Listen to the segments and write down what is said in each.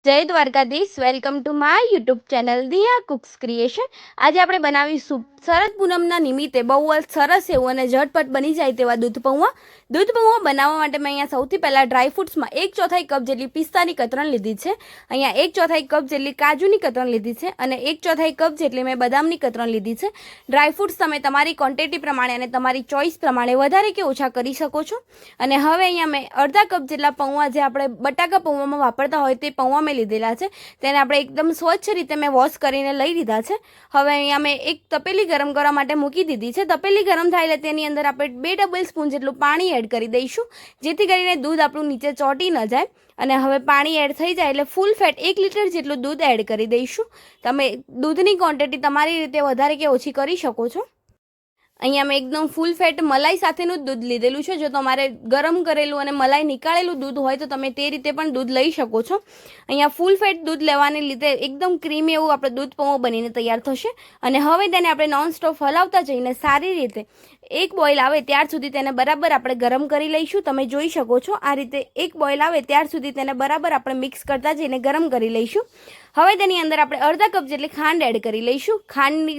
જય Dwarkadhish, welcome to my YouTube channel Diya cooks creation. આજે આપણે બનાવીશું શરદ પૂનમના નિમિત્તે બહુ જ સરસ એવું અને ઝટપટ બની જાય તેવા દૂધ પૌવા। દૂધ પૌવા બનાવવા માટે મેં અહીંયા સૌથી પહેલાં ડ્રાયફ્રૂટ્સમાં 1/4 કપ જેટલી પિસ્તાની કતરણ લીધી છે, અહીંયા 1/4 કપ જેટલી કાજુની કતરણ લીધી છે અને 1/4 કપ જેટલી મેં બદામની કતરણ લીધી છે। ડ્રાયફ્રૂટ્સ તમે તમારી ક્વોન્ટિટી પ્રમાણે અને તમારી ચોઇસ પ્રમાણે વધારે કે ઓછા કરી શકો છો। અને હવે અહીંયા મેં અડધા કપ જેટલા પૌવા જે આપણે બટાકા પૌવામાં વાપરતા હોય તે પૌવા લીધેલા છે, તેને આપણે એકદમ સ્વચ્છ રીતે મેં વોશ કરીને લઈ લીધા છે। હવે અહીંયા મેં એક તપેલી ગરમ કરવા માટે મૂકી દીધી છે। તપેલી ગરમ થાય એટલે તેની અંદર આપણે 2 ટેબલ સ્પૂન જેટલું પાણી એડ કરી દઈશું, જેથી કરીને દૂધ આપણું નીચે ચોંટી ન જાય। અને હવે પાણી એડ થઈ જાય એટલે ફૂલ ફેટ 1 લીટર જેટલું દૂધ એડ કરી દઈશું। તમે દૂધની ક્વોન્ટિટી તમારી રીતે વધારે કે ઓછી કરી શકો છો। અહીંયા મેં એકદમ ફૂલ ફેટ મલાઈ સાથેનું દૂધ લીધેલું છે। જો તમારે ગરમ કરેલું અને મલાઈ નીકાળેલું દૂધ હોય તો તમે તે રીતે પણ દૂધ લઈ શકો છો। અહીંયા ફૂલ ફેટ દૂધ લેવાને લીધે એકદમ ક્રીમી એવું આપણે દૂધ પૌવો બનીને તૈયાર થશે। અને હવે તેને આપણે નોનસ્ટોપ હલાવતા જઈને સારી રીતે એક બોઇલ આવે ત્યાર સુધી તેને બરાબર આપણે ગરમ કરી લઈશું। તમે જોઈ શકો છો આ રીતે એક બોઇલ આવે ત્યાર સુધી તેને બરાબર આપણે મિક્સ કરતા જઈને ગરમ કરી લઈશું। હવે તેની અંદર આપણે અડધા કપ જેટલી ખાંડ એડ કરી લઈશું। ખાંડની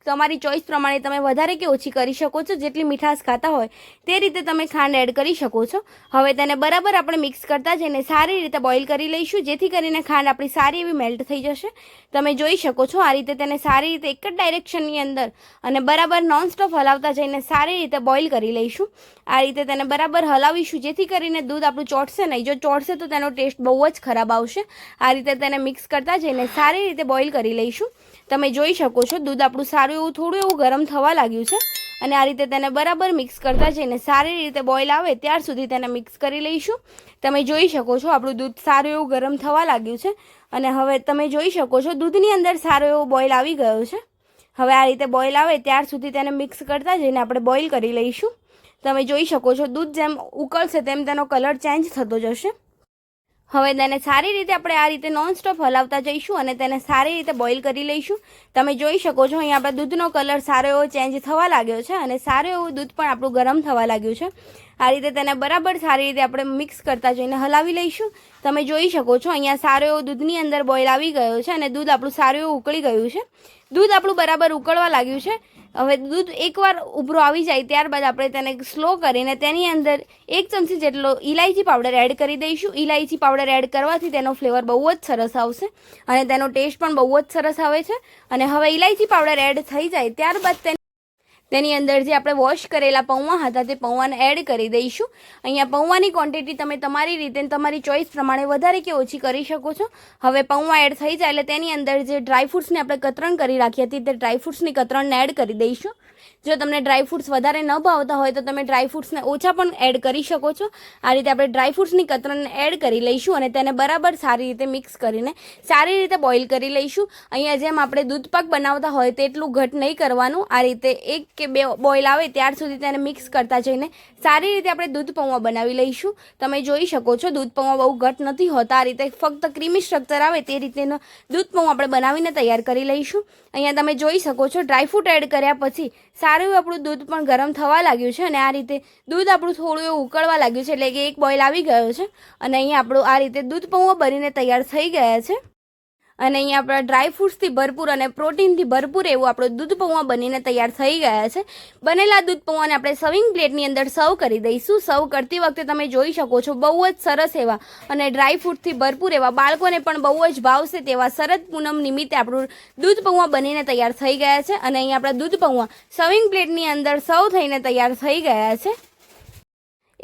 તમારી ચોઇસ પ્રમાણે તમે વધારે કે ઓછી કરી શકો છો, જેટલી મીઠાશ ખાતા હોય તે રીતે તમે ખાંડ એડ કરી શકો છો। હવે તેને બરાબર આપણે મિક્સ કરતા જઈને સારી રીતે બોઇલ કરી લઈશું, જેથી કરીને ખાંડ આપણી સારી એવી મેલ્ટ થઈ જશે। તમે જોઈ શકો છો આ રીતે તેને સારી રીતે એક જ ડાયરેક્શનની અંદર અને બરાબર નોનસ્ટોપ હલાવતા જઈને સારી રીતે બોઇલ કરી લઈશું। આ રીતે તેને બરાબર હલાવીશું, જેથી કરીને દૂધ આપણું ચોટશે નહીં। જો ચોટશે તો તેનો ટેસ્ટ બહુ જ ખરાબ આવશે। આ રીતે તેને મિક્સ કરતા જઈને સારી રીતે બોઇલ કરી લઈશું। તમે જોઈ શકો છો દૂધ આપણું સારું એવું થોડું એવું ગરમ થવા લાગ્યું છે અને આ રીતે તેને બરાબર મિક્સ કરતા જઈને સારી રીતે બોઇલ આવે ત્યાર સુધી તેને મિક્સ કરી લઈશું। તમે જોઈ શકો છો આપણું દૂધ સારું એવું ગરમ થવા લાગ્યું છે અને હવે તમે જોઈ શકો છો દૂધની અંદર સારો એવો બોઇલ આવી ગયો છે। હવે આ રીતે બોઇલ આવે ત્યાર સુધી તેને મિક્સ કરતા જઈને આપણે બોઇલ કરી લઈશું। તમે જોઈ શકો છો દૂધ જેમ ઉકળશે તેમ તેનો કલર ચેન્જ થતો જશે। હવે તેને સારી રીતે આપણે આ રીતે નોનસ્ટોપ હલાવતા જઈશું અને તેને સારી રીતે બોઇલ કરી લઈશું। તમે જોઈ શકો છો અહીં આપણા દૂધનો કલર સારો એવો ચેન્જ થવા લાગ્યો છે અને સારું એવું દૂધ પણ આપણું ગરમ થવા લાગ્યું છે। આ રીતે તેને બરાબર સારી રીતે આપણે મિક્સ કરતા જઈને હલાવી લઈશું। તમે જોઈ શકો છો અહીંયા સારો એવો દૂધની અંદર બોઇલ આવી ગયો છે અને દૂધ આપણું સારું એવું ઉકળી ગયું છે। દૂધ આપણું બરાબર ઉકળવા લાગ્યું છે। હવે દૂધ એકવાર ઉભરો આવી જાય ત્યારબાદ આપણે તેને સ્લો કરીને તેની અંદર 1 ચમચી જેટલો ઇલાયચી પાવડર એડ કરી દઈશું। ઇલાયચી પાવડર એડ કરવાથી તેનો ફ્લેવર બહુ જ સરસ આવશે અને તેનો ટેસ્ટ પણ બહુ જ સરસ આવે છે। અને હવે ઇલાયચી પાવડર એડ થઈ જાય ત્યારબાદ તેની અંદર જે આપણે વોશ કરેલા પૌવા હતા તે પૌવાને એડ કરી દઈશું। અહીંયા પૌવાની ક્વોન્ટિટી તમે તમારી રીતે તમારી ચોઇસ પ્રમાણે વધારે કે ઓછી કરી શકો છો। હવે પૌવા એડ થઈ જાય એટલે તેની અંદર જે ડ્રાયફ્રૂટ્સને આપણે કતરણ કરી રાખી હતી તે ડ્રાયફ્રૂટ્સની કતરણને એડ કરી દઈશું। જો તમને ડ્રાયફ્રૂટ્સ વધારે ન ભાવતા હોય તો તમે ડ્રાયફ્રૂટ્સને ઓછા પણ એડ કરી શકો છો। આ રીતે આપણે ડ્રાયફ્રૂટ્સની કતરણને એડ કરી લઈશું અને તેને બરાબર સારી રીતે મિક્સ કરીને સારી રીતે બોઇલ કરી લઈશું। અહીંયા જેમ આપણે દૂધપાક બનાવતા હોય તેટલું ઘટ નહીં કરવાનું। આ રીતે 1 કે 2 બોઇલ આવે ત્યાર સુધી તેને મિક્સ કરતા જઈને સારી રીતે આપણે દૂધ પૌવા બનાવી લઈશું। તમે જોઈ શકો છો દૂધ પૌવા બહુ ઘટ નથી હોતા। આ રીતે ફક્ત ક્રીમી સ્ટ્રક્ચર આવે તે રીતેનો દૂધ પૌવા આપણે બનાવીને તૈયાર કરી લઈશું। અહીંયા તમે જોઈ શકો છો ડ્રાયફ્રૂટ એડ કર્યા પછી સારું એવું આપણું દૂધ પણ ગરમ થવા લાગ્યું છે અને આ રીતે દૂધ આપણું થોડું એવું ઉકળવા લાગ્યું છે, એટલે કે એક બોઇલ આવી ગયો છે અને અહીંયા આપણું આ રીતે દૂધ પૌવા બનીને તૈયાર થઈ ગયા છે। અને અહીંયા આપણા ડ્રાયફ્રૂટ્સથી ભરપૂર અને પ્રોટીનથી ભરપૂર એવું આપણું દૂધ પૌવા બનીને તૈયાર થઈ ગયા છે। બનેલા દૂધ પૌવાને આપણે સર્વિંગ પ્લેટની અંદર સર્વ કરી દઈશું। સર્વ કરતી વખતે તમે જોઈ શકો છો બહુ જ સરસ એવા અને ડ્રાયફ્રૂટથી ભરપૂર એવા બાળકોને પણ બહુ જ ભાવશે તેવા શરદ પૂનમ નિમિત્તે આપણું દૂધ પૌવા બનીને તૈયાર થઈ ગયા છે। અને અહીંયા આપણા દૂધ પૌવા સર્વિંગ પ્લેટની અંદર સર્વ થઈને તૈયાર થઈ ગયા છે।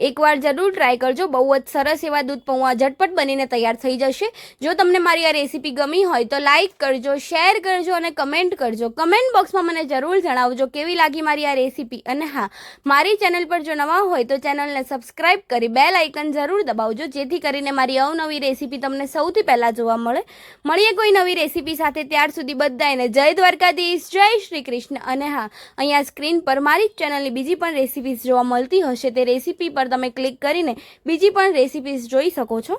એકવાર જરૂર ટ્રાય કરજો, બહુ જ સરસ એવા દૂધ પૌવા ઝટપટ બનીને તૈયાર થઈ જશે। જો તમને મારી આ રેસીપી ગમી હોય તો લાઇક કરજો, શેર કરજો અને કમેન્ટ કરજો। કમેન્ટ બોક્સમાં મને જરૂર જણાવજો કેવી લાગી મારી આ રેસીપી। અને હા, મારી ચેનલ પર જો નવા હોય તો ચેનલને સબસ્ક્રાઈબ કરી બેલ આઇકન જરૂર દબાવજો, જેથી કરીને મારી અવનવી રેસીપી તમને સૌથી પહેલાં જોવા મળે। મળીએ કોઈ નવી રેસીપી સાથે, ત્યાર સુધી બધાને જય દ્વારકાધીશ, જય શ્રી કૃષ્ણ। અને હા, અહીંયા સ્ક્રીન પર મારી ચેનલની બીજી પણ રેસીપીઝ જોવા મળતી હશે, તે રેસીપી પર તમે ક્લિક કરીને બીજી પણ રેસીપીઝ જોઈ શકો છો।